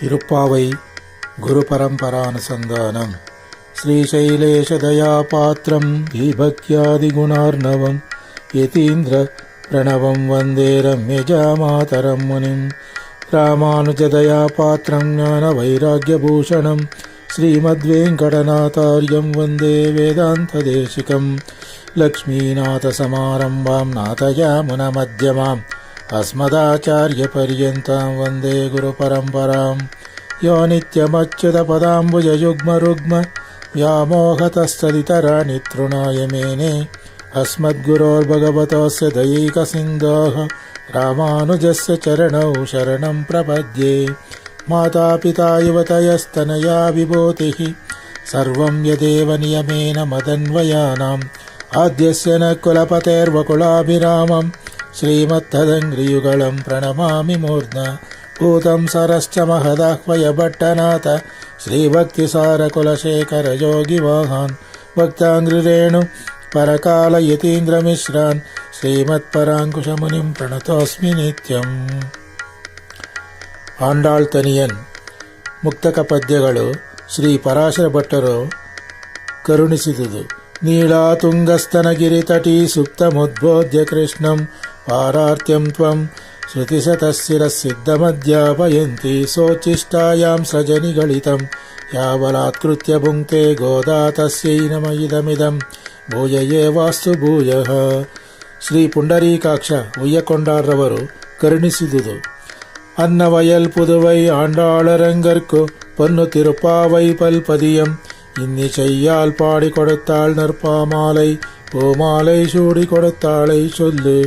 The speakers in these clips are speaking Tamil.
திருப்பாவை குரு பரம்பரானுசந்தானம். ஸ்ரீசைலேஷதயாபாத்திரம் தீபக்யாதிகுணார்ணவம் யதீந்திர பிரணவம் வந்தே ரம்யஜாமாதரம் முனிம். ராமானுஜதயாபாத்திரம் ஞானவைராக்யபூஷணம் ஸ்ரீமத்வேங்கடநாதார்யம் வந்தே வேதாந்ததேசிகம். லக்ஷ்மீநாதசமாரம்பாம் நாதயாமுனமध्यமாம் अस्मदाचार्यपर्यन्तां वन्दे गुरुपरम्परां. यो नित्यमच्युतपदाम्बुजयुग्मरुग्म व्यामोहतस्तदितराणि तृणाय मेने. अस्मद्गुरोर्भगवतोऽस्य दयैकसिन्धोः रामानुजस्य चरणौ शरणं प्रपद्ये. मातापिता युवतयस्तनया विभूतिः सर्वं यदेव नियमेन मदन्वयानाम्. आद्यस्य न कुलपतेर्वकुलाभिरामम् श्रीमत्तदङ्घ्रियुगलं प्रणमामि मूर्ध्ना. भूतं सरश्च महदाह्वयभट्टनाथ श्रीभक्तिसारकुलशेखरयोगिवाहान् भक्ताङ्घ्रिरेणु परकालयतीन्द्रमिश्रान् श्रीमत्पराङ्कुशमुनिं प्रणतोऽस्मि नित्यम्. ಆಂಡಾಳ್ ತನಿಯನ್ ಮುಕ್ತಕ ಪದ್ಯಗಳು ಶ್ರೀ ಪರಾಶರ ಭಟ್ಟರು ಕರುಣಿಸಿದುದು. ನೀಳಾ ತುಂಗಸ್ತನಗಿರಿತಟೀ ಸುಪ್ತಮುದ್ಬೋಧ್ಯ ಕೃಷ್ಣಂ ಪಾರಾರ್ತ್ಯಂ ತ್ವಂ ಶ್ರುತಿಶತಶಿರಸ್ಸಿದ್ಧಮಧ್ಯಾಪಯಂತಿ ಸೋಚ್ಚಿಷ್ಟಾಯಾಂ ಸಜನಿಗಳಿತಂ ಯಾವಲಾತ್ಕೃತ್ಯ ಭುಂಕ್ತೆ ಗೋದಾ ತಸ್ಯೈ ನಮ ಇದಮಿದಂ ಭೂಯಯೇ ವಾಸ್ತು ಭೂಯಃ. ಶ್ರೀ ಪುಂಡರೀಕಾಕ್ಷ ಉಯ್ಯಕೊಂಡಾರ್ರವರು ಕರುಣಿಸಿದುದು. அன்னவயல் புதுவை ஆண்டாளரங்கற்கு பொன்னு திருப்பாவை பல்பதியம் இன்னிசையால் பாடி கொடுத்தாள் நற்பாமாலை பூமாலை சூடி கொடுத்தாளை சொல்லு.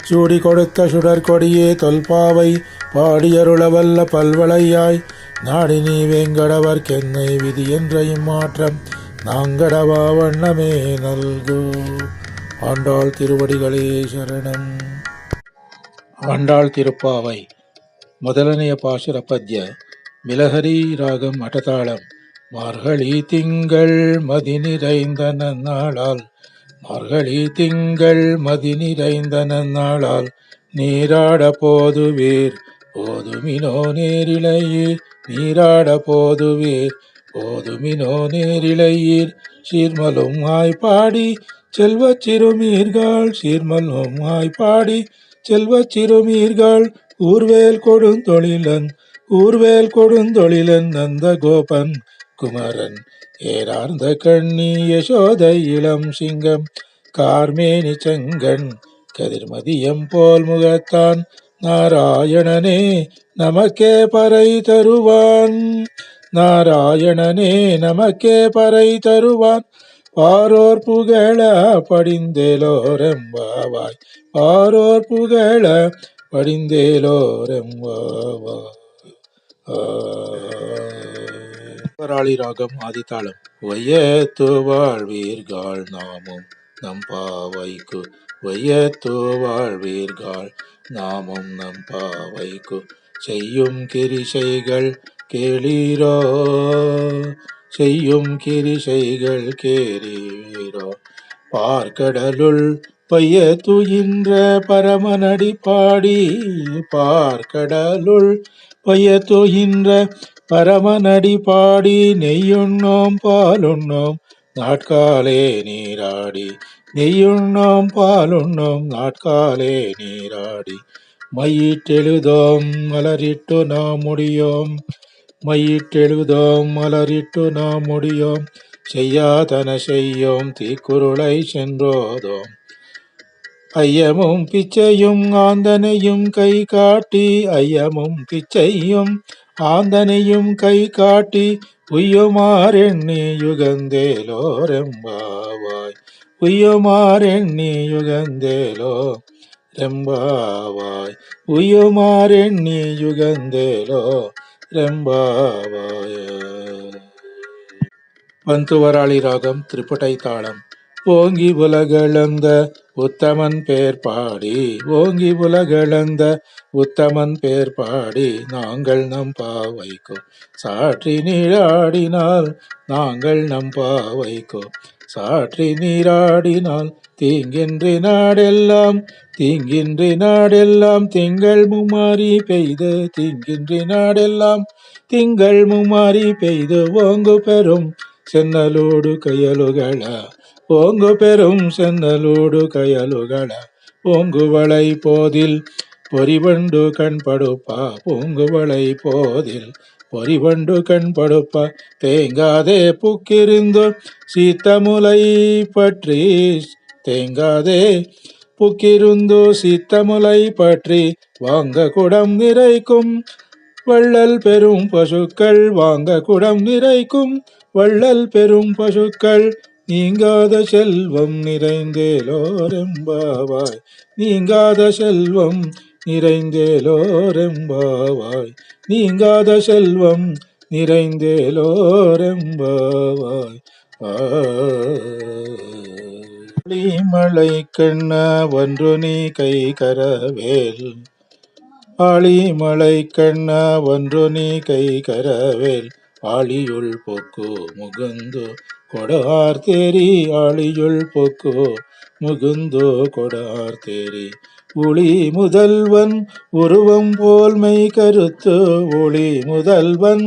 சூடி கொடுத்த சுடற்கொடியே தொல்பாவை பாடியருளவல்ல பல்வளையாய் நாடி நீ வேங்கடவர்க்கென்னை விதி என்ற இம்மாற்றம் நாங்கடவா வண்ணமே நல்கு. ஆண்டாள் திருவடிகளே சரணம். ஆண்டாள் திருப்பாவை ಮೊದಲನೆಯ ಪಾಶುರ ಪದ್ಯ. ಮಿಲಹರಿ ರಾಗಂ ಅಟತಾಳಂ. மார்கழி திங்கள் மதி நிறைந்த நன்னாளால் மார்கழி திங்கள் மதி நிறைந்த நன்னாளால் நீராட போதுவீர் போதுமினோ நேரிழையீர் நீராட போதுவீர் போதுமினோ நேரிழையீர். சீர்மலும் ஆய்பாடி செல்வச் சிறுமீர்கள் சீர்மலும் ஆய்பாடி செல்வச் சிறுமீர்கள் ஊர்வேல் கொடுந்தொழிலன் நந்த கோபன் குமரன் ஏரார்ந்த கண்ணி யசோதை இளம் சிங்கம் கார்மேனி செங்கண் கதிர்மதியம் போல் முகத்தான் நாராயணனே நமக்கே பறை தருவான் நாராயணனே நமக்கே பறை தருவான். பாரோர் புகழ படிந்தேலோரெம்பாவாய் பாரோர் புகழ படிந்தேலோரெம்பாவாய். பராளி ராகம் ஆதித்தாளம். வையத்து வாழ்வீர்கள் நாமும் நம் பாவைக்கு வையத்து வாழ்வீர்கள் நாமும் நம் பாவைக்கு செய்யும் கிரிசைகள் கேளீரோ செய்யும் கிரிசைகள் கேளீரோ. பார்க்கடலுள் பையத்துயின்ற பரமனடி பாடி பார்க்கடலுள் பையத்துயின்ற பரமனடி பாடி நெய்யுண்ணோம் பாலுண்ணோம் நாட்காலே நீராடி நெய்யுண்ணோம் பாலுண்ணோம் நாட்காலே நீராடி. மையிட்டெழுதோம் மலரிட்டு நாம் முடியோம் மையிட்டெழுதோம் மலரிட்டு நாம் முடியோம். செய்யாதன செய்யோம் தீக்குருளை சென்றோதோம். ஐயமும் பிச்சையும் ஆந்தனையும் கை காட்டி ஐயமும் பிச்சையும் ஆந்தனையும் கை காட்டி உய்யுமாறெண்ணி யுகந்தேலோரெம்பாவாய் உய்யுமாறெண்ணி யுகந்தேலோ ரெம்பாவாய் உய்யுமாறெண்ணி யுகந்தேலோ ரெம்பாவாய. பந்துவராளி ராகம் திரிபுடை தாளம். ஓங்கி உலகளந்த உத்தமன் பேர் பாடி ஓங்கி உலகளந்த உத்தமன் பேர் பாடி நாங்கள் நம் பாவைக்கோ சாற்றி நீராடினால் நாங்கள் நம் பாவைக்கோ சாற்றி நீராடினால் தீங்கின்றி நாடெல்லாம் தீங்கின்றி நாடெல்லாம் திங்கள் மும்மாரி பெய்து தீங்கின்றி நாடெல்லாம் திங்கள் மும்மாரி பெய்து ஓங்கு பெறும் சென்னலோடு கையலுகள ஓங்கு பெரும் சென்னலோடு கயலுகள பூங்குவளை போதில் பொறிவண்டு கண்படுப்பா பூங்குவளை போதில் பொறிவண்டு கண்படுப்பா தேங்காதே புக்கிருந்து சீத்தமுலை பற்றி தேங்காதே புக்கிருந்து சீத்தமுலை பற்றி வாங்க குடம் நிறைக்கும் வள்ளல் பெரும் பசுக்கள் வாங்க குடம் நிறைக்கும் வள்ளல் பெரும் பசுக்கள் நீங்காத செல்வம் நிறைந்தேலோரெம்பாவாய் நீங்காத செல்வம் நிறைந்தேலோரெம்பாவாய் நீங்காத செல்வம் நிறைந்தேலோரெம்பாவாய் மலை கண்ண ஒன்று நீ கை கரவேல் ஆழிமலை கண்ண ஒன்று நீ கை கரவேல் ஆழியுள் பொக்கு முகுந்து கொடார் தேரி ஆழியுள் பொக்கு முகுந்து கொடார் தேரி ஒளி முதல்வன் உருவம் போல் மெய் கருத்து ஒளி முதல்வன்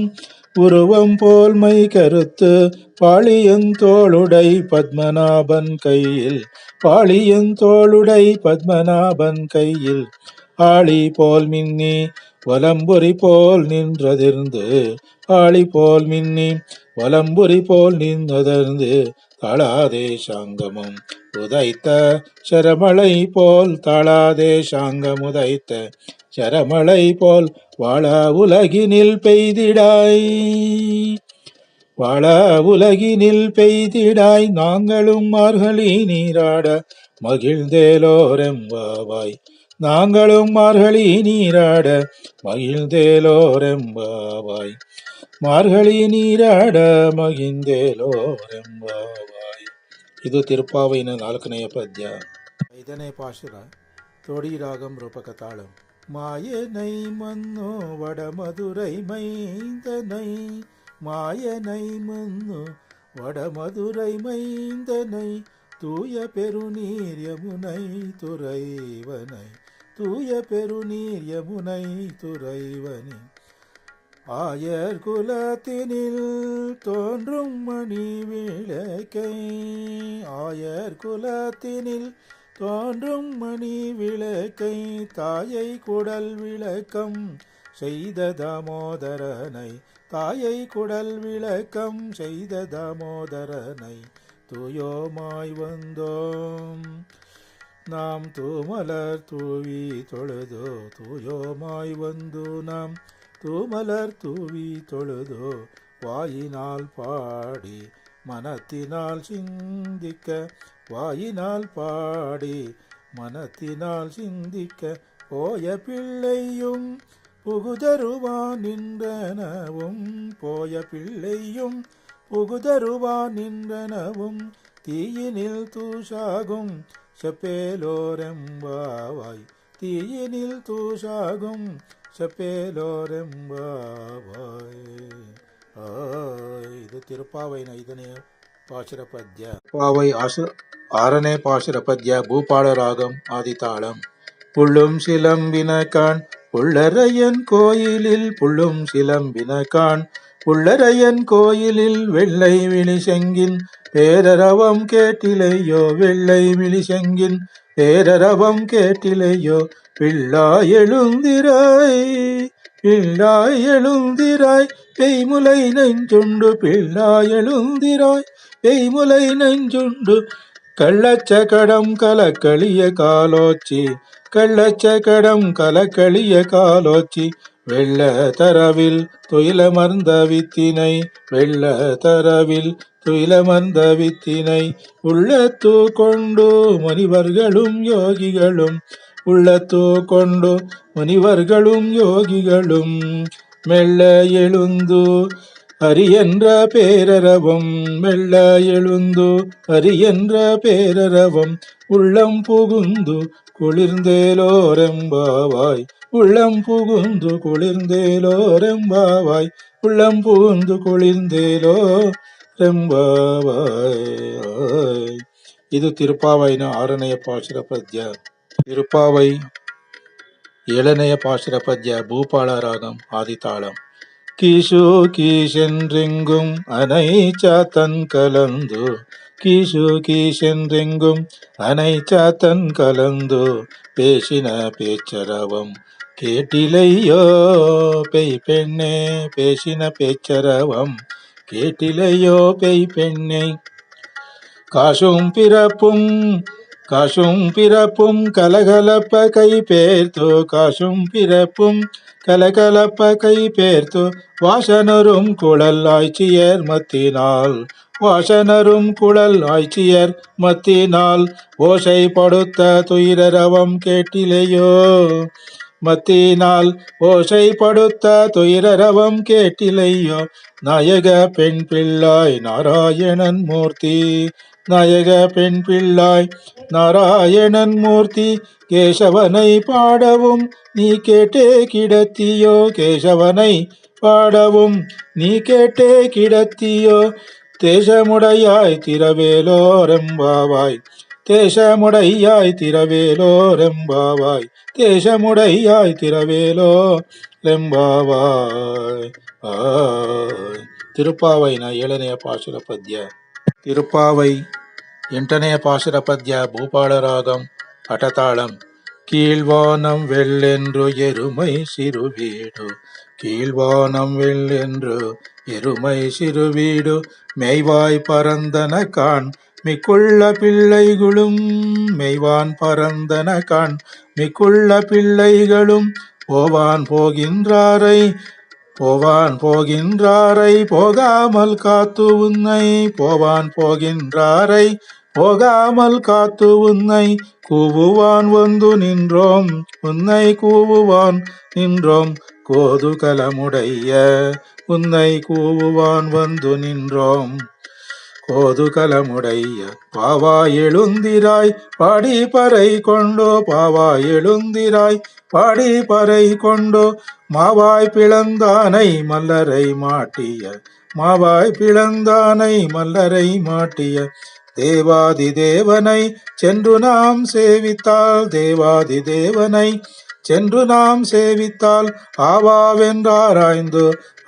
உருவம் போல் மை கருத்து பாளியந்தோளுடை பத்மநாபன் கையில் பாளியந்தோளுடை பத்மநாபன் கையில் ஆளி போல் மின்னி வலம்புரி போல் நின்றதிர்ந்து ஆளி போல் மின்னி வலம்புரி போல் நின்றதிர்ந்து தாளாதே சாங்கமும் உதைத்த சரமலை போல் தாளாதே சாங்கம் உதைத்த சரமலை போல் வாழ உலகினில் பெய்திடாய் வாழ உலகினில் பெய்திடாய் நாங்களும் மார்கழி நீராட மகிழ்ந்தேலோரெம்பாவாய் நாங்களும் மார்கழி நீராட மகிழ்ந்தேலோரெம்பாவாய் மார்கழி ನೀರಾಡ ಮಗಿಂದೇಲೋರೆಂಬಾವಾಯ್. ಇದು ತಿರುಪಾವೈನ 4ನೆಯ ಪದ್ಯ. 5ನೇ ಪಾಶುರ ತೋಡಿ ರಾಗಂ ರೂಪಕ ತಾಳಂ. மாயனை மன்னு வடமதுரை மைந்தனை மாயனை மன்னு வடமதுரை மைந்தனை தூய பெருநீர் யமுனை துறைவனை தூய பெருநீர் யமுனை துறைவனி ஆயர் குலத்தினில் தோன்றும் மணி விளக்கை ஆயர் குலத்தினில் தோன்றும் மணி விளக்கை தாயை குடல் விளக்கம் செய்த தாமோதரனை தாயை குடல் விளக்கம் செய்த தாமோதரனை தூயோமாய் வந்தோம் நாம் தூமலர் தூவி தொழுதோ தூயோமாய் வந்து நாம் தூமலர் தூவி தொழுதோ வாயினால் பாடி மனத்தினால் சிந்திக்க வாயினால் பாடி மனத்தினால் சிந்திக்க போய பிள்ளையும் புகுதருவான் நின்றனவும் போய பிள்ளையும் புகுதருவான் நின்றனவும் தீயினில் தூஷாகும் செப்பேலோரெம்பாவாய் தீயினில் தூஷாகும் செப்பேலோரெம்பாவாய். ಇದು ತಿರುಪಾವೈನ 5ನೇ ಪಾಶುರ ಪದ್ಯ. ಪಾವೈ 6ನೇ ಪಾಶುರ ಪದ್ಯ. ಭೂಪಾಳ ರಾಗಂ ಆದಿತಾಳಂ. புள்ளும் சிலம்பின கான் புள்ளரையன் கோயிலில் புள்ளும் சிலம்பின கான் புள்ளரையன் கோயிலில் வெள்ளை விழிசெங்கின் பேரரவம் கேட்டிலையோ வெள்ளை விழிசெங்கின் பேரரவம் கேட்டிலையோ பிள்ளாய் எழுந்திராய் பிள்ளாய் எழுந்திராய் பெய்முலை நெஞ்சுண்டு பிள்ளாய் எழுந்திராய் பெய்முலை நெஞ்சுண்டு கள்ளச்சகடம் கலக்களிய காலோச்சி கள்ளச்சகடம் கலக்களிய காலோச்சி வெள்ள தரவில் துயிலமர்ந்த வித்தினை வெள்ள தரவில் துயிலமர்ந்த வித்தினை உள்ளத்து கொண்டு முனிவர்களும் யோகிகளும் உள்ளத்து கொண்டு முனிவர்களும் யோகிகளும் மெல்ல எழுந்து அரியன்ற பேரரவம் மெல்ல எழுந்து அரியன்ற பேரரவம் உள்ளம் புகுந்து குளிர்ந்தேலோரெம்பாவாய் உள்ளம் புகுந்து குளிர்ந்தேலோரெம்பாவாய் உள்ளம் புகுந்து குளிர்ந்தேலோ ரெம்பாவாய். இது ತಿರುಪಾವೈನ 6ನೆಯ ಪಾಶುರ ಪದ್ಯ. ತಿರುಪಾವೈ 7ನೆಯ ಪಾಶುರ ಪದ್ಯ. ಭೂಪಾಳ ರಾಗಂ ಆದಿತಾಳಂ. கீஷு கீஷென்றெங்கும் அனைச்சாத்தன் கலந்து கீஷு கீஷென்றெங்கும் அனைச்சாத்தன் கலந்து பேசின பேச்சரவம் கேட்டிலையோ பெய் பெண்ணே பேசின பேச்சரவம் கேட்டிலையோ பெய் பெண்ணை காசும் பிறப்பும் கலகலப்ப கை பேர்த்து காசும் பிறப்பும் கலகலப்ப கை பேர்த்து வாசனரும் குழல் ஆய்ச்சியர் மத்தினால் வாசனரும் குழல் ஆய்ச்சியர் மத்தினால் ஓசை படுத்த துயிரரவம் கேட்டிலையோ மத்தினால் ஓசை படுத்த துயிரரவம் கேட்டிலையோ நாயக பெண் பிள்ளாய் நாராயணன் மூர்த்தி நாயக பெண் பிள்ளாய் நாராயணன் மூர்த்தி கேசவனை பாடவும் நீ கேட்டே கிடத்தியோ கேசவனை பாடவும் நீ கேட்டே கிடத்தியோ தேசமுடையாய் திரவேலோரெம்பாவாய் தேசமுடையாய் திரவேலோரெம்பாவாய் தேசமுடையாய் திரவேலோ ரெம்பாவாய். ತಿರುಪಾವೈನ 7ನೆಯ ಪಾಶುರ ಪದ್ಯ. ತಿರುಪಾವೈ 8ನೆಯ ಪಾಶುರ ಪದ್ಯ. ಭೂಪಾಳ ರಾಗಂ ಅಟತಾಳಂ. கீழ்வானம் வெள்ளென்று எருமை சிறுவீடு கீழ்வானம் வெள்ளென்று எருமை சிறுவீடு மெய்வாய் பரந்தன காண் மிக்குள்ள பிள்ளைகளும் மெய்வான் பரந்தன காண் மிக்குள்ள பிள்ளைகளும் போவான் போகின்றாரை போகாமல் காத்து உன்னை போவான் போகின்றாரை போகாமல் காத்து உன்னை கூவுவான் வந்து நின்றோம் உன்னை கூவுவான் நின்றோம் கோதுகலமுடைய உன்னை கூவுவான் வந்து நின்றோம் கோதுகலமுடைய பாவாய் எழுந்திராய் பாடி பறை கொண்டோ பாவாய் எழுந்திராய் பாடி பறை கொண்டோ மாவாய் பிளந்தானை மல்லரை மாட்டிய மாவாய் பிளந்தானை மல்லரை மாட்டிய தேவாதி தேவனை சென்று நாம் சேவித்தால் தேவாதி தேவனை சென்று நாம் சேவித்தால் ஆவாவென்றாராய்ந்து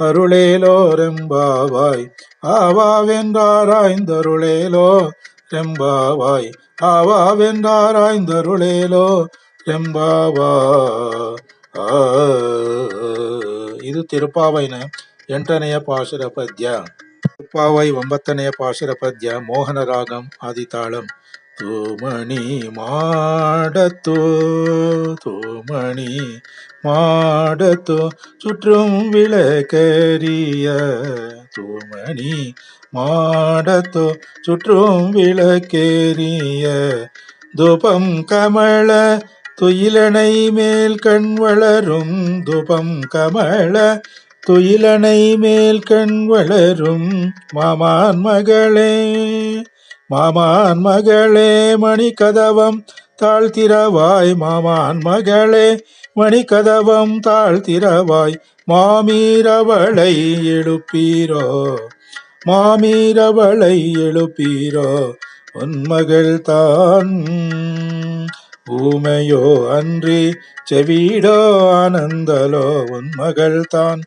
அருளேலோ ரெம்பாவாய் ஆவாவென்றாராய்ந்தருளேலோ ரெம்பாவாய் ஆவாவென்றாராய்ந்தருளேலோ ரெம்பாவாய். ಇದು ತಿರುಪಾವೈನ 8ನೆಯ ಪಾಶುರ ಪದ್ಯ. ತಿರುಪಾವೈ 9ನೆಯ ಪಾಶುರ ಪದ್ಯ. ಮೋಹನ ರಾಗಂ ಆದಿತಾಳಂ. தூமணி மாடத்தோ தூமணி மாடத்தோ சுற்றும் விளக்கரிய தூமணி மாடத்தோ சுற்றும் விளக்கேறிய தூபம் கமல துயிலனை மேல் கண் வளரும் தூபம் கமல துயிலனை மேல் கண் வளரும் மாமான் மகளே மாமான் மகளே மணிக்கதவம் தாழ்த்திரவாய் மாமான் மகளே மணிக்கதவம் தாழ்த்திரவாய் மாமீரவளை எழுப்பீரோ மாமீரவளை எழுப்பீரோ உன்மகள் தான் ஊமையோ அன்றி செவிடோ ஆனந்தலோ உன்மகள் தான்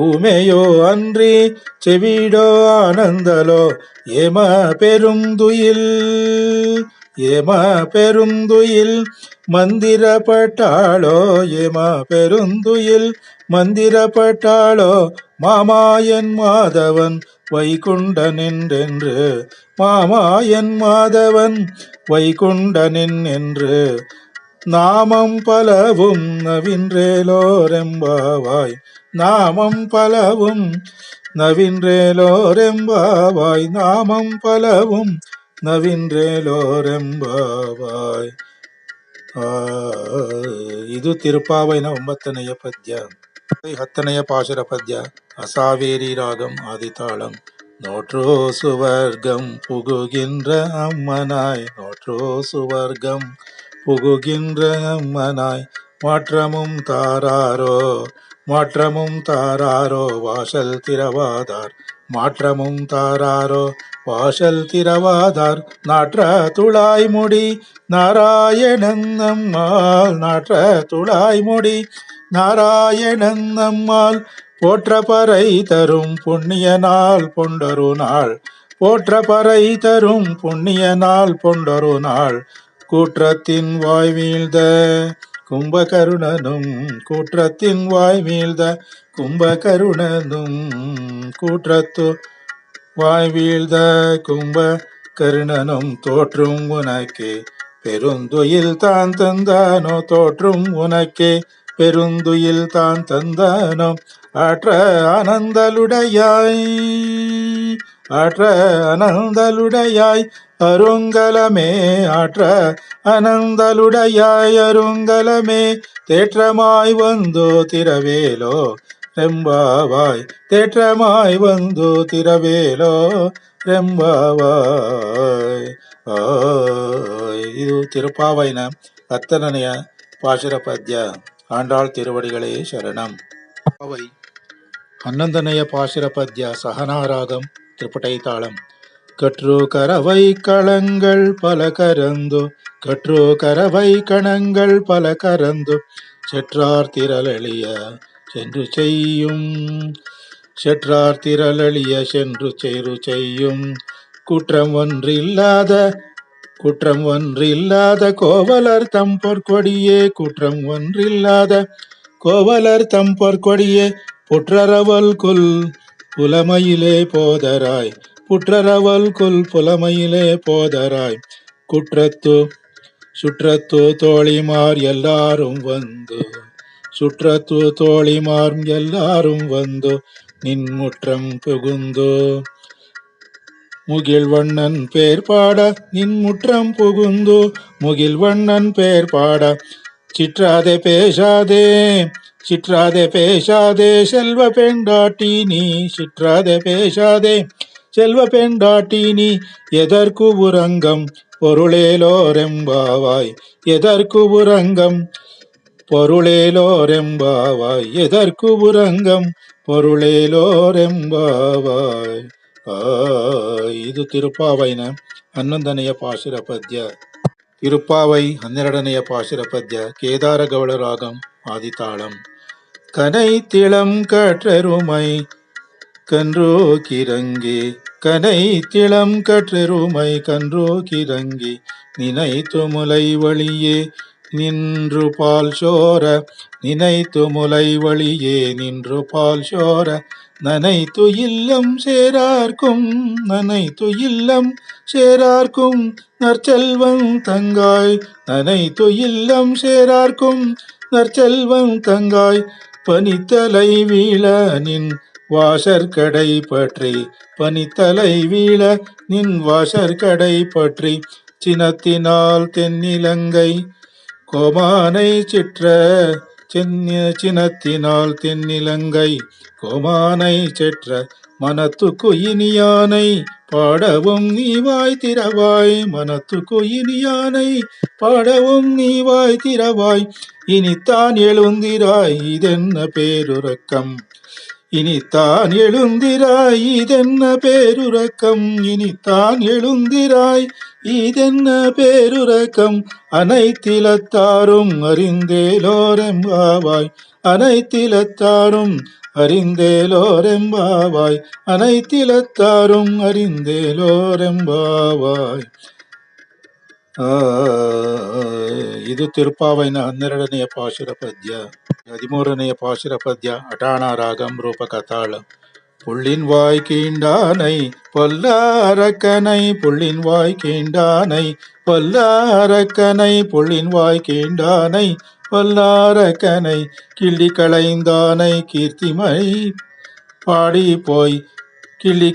ஊமையோ அன்றி செவிடோ ஆனந்தலோ ஏம பெருந்துயில் மந்திரப்பட்டாளோ ஏம பெருந்துயில் மந்திரப்பட்டாளோ மாமாயன் மாதவன் வைகுண்டனென்று மாமாயன் மாதவன் வைகுண்டனின் என்று நாமம் பலவும் நவின்றேலோ ரெம்பாவாய் நாமம் பலவும் நவின்றேலோ ரெம்பாவாய் நாமம் பலவும் நவின்றேலோ ரெம்பாவாய். ಇದು ತಿರುಪಾವೈನ 9ನೆಯ ಪದ್ಯ. ಹತ್ತನೆಯ ಪಾಶುರ ಪದ್ಯ ಅಸಾವೇರಿ ರಾಗಂ ಆದಿತಾಳಂ. நோற்றோ சுவர்க்கம் புகுகின்ற அம்மனாய், நோற்றோ சுவர்க்கம் புகுகின்ற அம்மனாய், மாற்றமும் தாராரோ மாற்றமும் தாராரோ வாசல் திறவாதார், மாற்றமும் தாராரோ வாசல் திறவாதார், நாற்ற துழாய்முடி நாராயணன் நம்மால், நாற்ற துழாய்முடி நாராயணன் நம்மால், போற்ற பறை தரும் புண்ணிய நாள் பொண்டொரு நாள், போற்ற பறை தரும் புண்ணிய நாள் பொண்டொரு நாள், கூற்றத்தின் வாய் வீழ்ந்த கும்பகருணனும், கூற்றத்தின் வாய் வீழ்ந்த கும்பகருணனும், கூற்றத்து வாய் வீழ்ந்த கும்பகருணனும், தோற்றும் உனக்கே பெருந்துயில் தான் தந்தானோ, தோற்றும் உனக்கே பெருந்துயில் தான் தந்தானோ, ஆற்ற ஆனந்தலுடையாய், ஆற்ற ஆனந்தலுடையாய் அருங்கலமே, ஆற்ற ஆனந்தலுடையாய் அருங்கலமே, தேற்றமாய் வந்தோ திரவேலோ ரெம்பாவாய், தேற்றமாய் வந்தோ திரவேலோ ரெம்பாவாய். ಇದು ತಿರುಪಾವೈನ ಹತ್ತನೆಯ ಪಾಶುರ ಪದ್ಯ. ಆಂಡಾಳ್ ತಿರುವಡಿಗಳೇ ಶರಣಂ. ಪಾವೈ 11ನೆಯ ಪಾಶುರ ಪದ್ಯ சகனாராகம் திரிபுடைத்தாளம். கற்றோ கரவை களங்கள் பல கரந்து, கற்றோ கரவை கணங்கள் பல கரந்து, செற்றார் திரளெளிய சென்று செய்யும், செற்றார் திரளெளிய சென்று சேரு செய்யும், குற்றம் ஒன்றில்லாத குற்றம் ஒன்றில்லாத கோவலர் தம் பொற்கொடியே, குற்றம் ஒன்றில்லாத கோவலர் தம் பொற்கொடியே, புற்றரவல் கொல் புலமையிலே போதராய், புற்றரவல் கொல் புலமையிலே போதராய், குற்றத்து சுற்றத்து தோழிமார் எல்லாரும் வந்து, சுற்றத்து தோழிமார் எல்லாரும் வந்து, நின் முற்றம் புகுந்து முகில்வண்ணன் பேர் பாட, நின் முற்றம் புகுந்து முகில்வண்ணன் பேர் பாட, சிற்றாதே பேசாதே சிற்றாதே பேசாதே செல்வ பெண்டாட்டி நீ, சிற்றாதே பேசாதே செல்வ பெண்டாட்டி நீ, எதற்கு உறங்கம் பொருளேலோரெம்பாவாய், எதற்கு உறங்கம் பொருளேலோரெம்பாவாய், எதற்கு உறங்கம் பொருளேலோரெம்பாவாய். ಇದು ತಿರುಪಾವೈನ 11ನೆಯ ಪಾಶುರ ಪದ್ಯ. ತಿರುಪಾವೈ 12ನೆಯ ಪಾಶುರ ಪದ್ಯ ಕೇದಾರಗೌಳ ರಾಗಂ ಆದಿತಾಳಂ. கனை திளம் கற்றெருமை கன்றோ கிறங்கி, கனை திளம் கற்றெருமை கன்றோ கிறங்கி, நினைத்து முலை வழியே நின்று பால் சோர, நினைத்து முலை வழியே நின்று பால் சோர, நனைத்து இல்லம் சேரார்க்கும், நனைத்து இல்லம் சேரார்க்கும் நற்செல்வம் தங்காய், நனைத்து இல்லம் சேரார்க்கும் நற்செல்வம் தங்காய், பனித்தலை வீழ நின் வாசற்கடை பற்றி, பனித்தலை வீழ நின் வாசற்கடை பற்றி, சினத்தினால் தென்னிலங்கை கோமானை சிற்ற, சினத்தினால் தென்னிலங்கை கோமானை செற்ற, மனத்துக்கு இனியானை பாடவும் நீ வாய் திறவாய், மனத்துக்கு இனியானை பாடவும் நீ வாய் திறவாய், இனித்தான் எழுந்திராய் இதென்ன பேருறக்கம், இனித்தான் எழுந்திராய் இதென்ன பேருறக்கம், இனித்தான் எழுந்திராய் இதென்ன பேருறக்கம், அனைத்திலத்தாரும் அறிந்தேலோரெம்பாவாய், அனைத்திலத்தாரும் அறிந்தேலோரெம்பாவாய், அனைத்திலத்தாரும் அறிந்தேலோரெம்பாவாய். ಇದು ತಿರುಪಾವೈನ 12ನೆಯ ಪಾಶುರ ಪದ್ಯ. 13ನೆಯ ಪಾಶುರ ಪದ್ಯ ಅಟಾಣ ರಾಗಂ ರೂಪಕತಾಳ. புள்ளின் வாய் கீண்டானை பொல்லாரக்கனை, புள்ளின் வாய் கீண்டானை பொல்லாரக்கனை, புள்ளின் வாய் கீண்டானை பொல்லாரக்கனை, கிள்ளி களைந்தானை கீர்த்திமை பாடி போய், கிள்ளி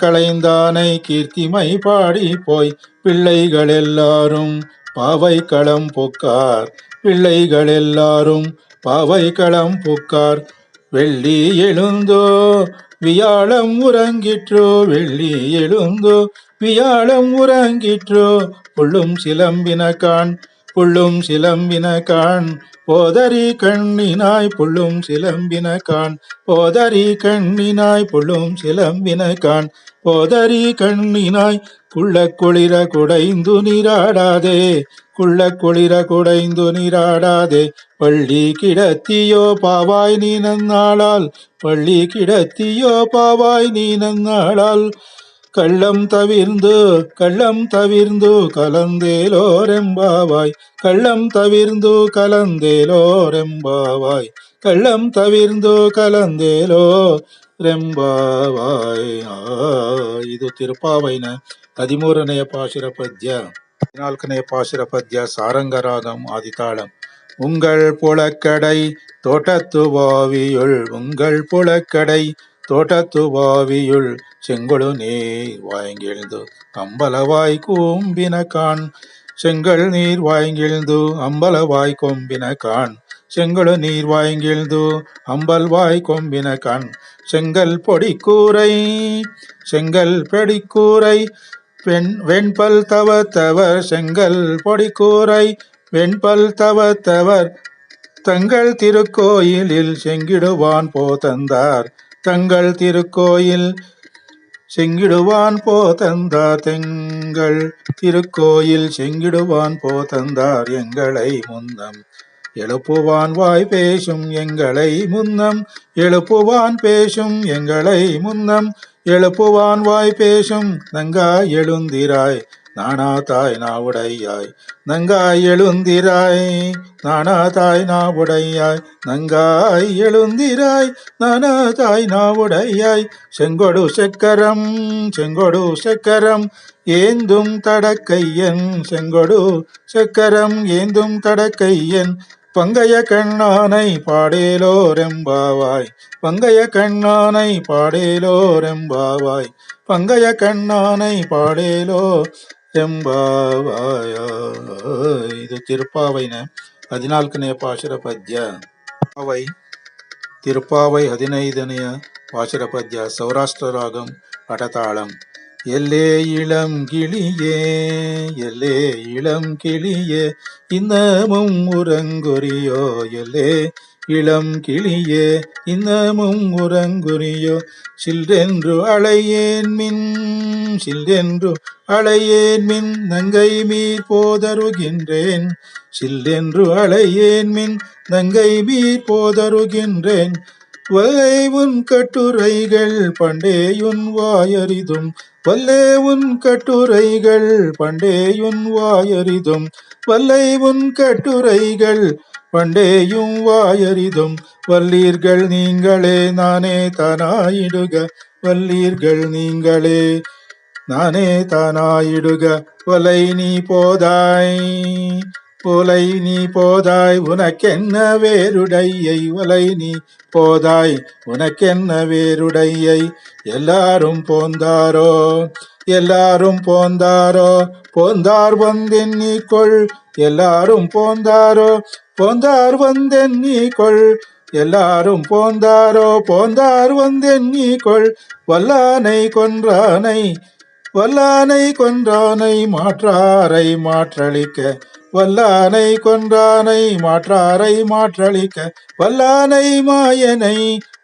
களைந்தானை கீர்த்திமை பாடி போய், பிள்ளைகள் எல்லாரும் பாவை களம் புக்கார், பிள்ளைகள் எல்லாரும் பாவை களம் புக்கார், வெள்ளி எழுந்தோ வியாழம் உறங்கிற்றோ, வெள்ளி எழுந்தோ வியாழம் உறங்கிற்றோ, புள்ளும் சிலம்பினகான் புள்ளும் சிலம்பினகான் போதரி கண்ணினாய் புள்ளும் சிலம்பினகான் போதரி கண்ணினாய் புள்ளும் சிலம்பினகான் போதரி கண்ணினாய் குள்ள குளிர குடைந்து நீராடாதே குள்ள குளிர குடைந்து நீராடாதே பள்ளி கிடத்தியோ பாவாய் நீ நன்னாளால் பள்ளி கிடத்தியோ பாவாய் நீ நன்னாளால் கள்ளம் தவிர்ந்து கலந்தேலோரெம்பாவாய் கள்ளம் தவிர்ந்து கலந்தேலோரெம்பாவாய் கள்ளம் தவிர்ந்து கலந்தேலோ ரெಂಬಾವಾಯ್. ಇದು ತಿರುಪಾವೈನ 13ನೆಯ ಪಾಶುರ ಪದ್ಯ. 14ನೆಯ ಪಾಶುರ ಪದ್ಯ ಸಾರಂಗರಾಗಂ ಆದಿತಾಳಂ. உங்கள் புலக்கடை தோட்டத்து வாவியுள் உங்கள் புலக்கடை தோட்டத்து வாவியுள் செங்கொழு நீர் வாய்கிழ்ந்து அம்பலவாய் கூம்பினகான் செங்கல் நீர் வாய்கிழ்ந்து அம்பலவாய் கொம்பினகான் செங்கொழு நீர் வாய்கிழ்ந்து அம்பல்வாய் கொம்பினகான் செங்கல் பொடிக்கூரை வெண்பல் தவத்தவர் செங்கல் பொடிக்கூரை வெண்பல் தவத்தவர் தங்கள் திருக்கோயிலில் செங்கிடுவான் போதந்தார் தங்கள் திருக்கோயில் செங்கிடுவான் போதந்தார் தெங்கள் திருக்கோயில் செங்கிடுவான் போதந்தார் எங்களை முன்னம் எழுப்புவான் வாய் பேசும் எங்களை முன்னம் எழுப்புவான் பேசும் எங்களை முன்னம் எழுப்புவான் வாய் பேசும் நங்காய் எழுந்திராய் நாணாதாய் நாவுடையாய் நங்காய் எழுந்திராய் நாணாதாய் நாவுடையாய் நங்காய் எழுந்திராய் நாணாதாய் நாவுடையாய் செங்கொடு சக்கரம் ஏந்தும் தடக்கையன் செங்கொடு சக்கரம் ஏந்தும் தடக்கையன் பங்கைய கண்ணானை பாடேலோ ரெம்பாவாய் பங்கைய கண்ணானை பாடேலோ ரெம்பாவாய் பங்கைய கண்ணானை பாடேலோ ரெಂಬಾವಾಯ. ಇದು ತಿರುಪಾವೈನ 14ನೆಯ ಪಾಶುರ ಪದ್ಯ. ತಿರುಪಾವೈ 15ನೆಯ ಪಾಶುರ ಪದ್ಯ ಸೌರಾಷ್ಟ್ರ ರಾಗಂ ಅಟತಾಳಂ. எல்லே இளம் கிளியே இன்னமும் உறங்குறியோ எல்லே இளம் கிளியே இன்னமும் உறங்குறியோ சில்லென்று அழையேன் மின் நங்கை மீர் போதருகின்றேன் சில்லென்று அழையேன் மின் நங்கை மீர் போதருகின்றேன் வல்லை உன் கட்டுரைகள் பண்டேயுன் வாயறிதும் வல்லே உன் கட்டுரைகள் பண்டேயுன் வாயறிதும் வல்லை உன் கட்டுரைகள் பண்டேயும் வாயறிதும் வல்லீர்கள் நீங்களே நானே தானாயிடுக வல்லீர்கள் நீங்களே நானே தானாயிடுக ஒலை நீ போதாய் உனக்கென்ன வேறுடையை ஒலை நீ போதாய் உனக்கென்ன வேறுடையை எல்லாரும் போந்தார் வந்தென்னிக்கொள் எல்லாரும் போந்தார் வந்தென்னிக்கொள் எல்லாரும் போந்தார் வந்தென்னிக்கொள் வல்லானை கொன்றானை மாற்றாரை மாற்றளிக்க வல்லானை கொன்றானை மாற்றாரை மாற்றளிக்க வல்லானை மாயனை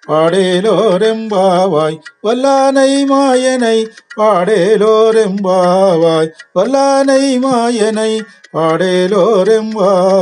பாடேலோ ரெம்பாவாய் வல்லானை மாயனை பாடேலோ ரெம்பாவாய் வல்லானை மாயனை பாடேலோ ரெம்பாவாய்.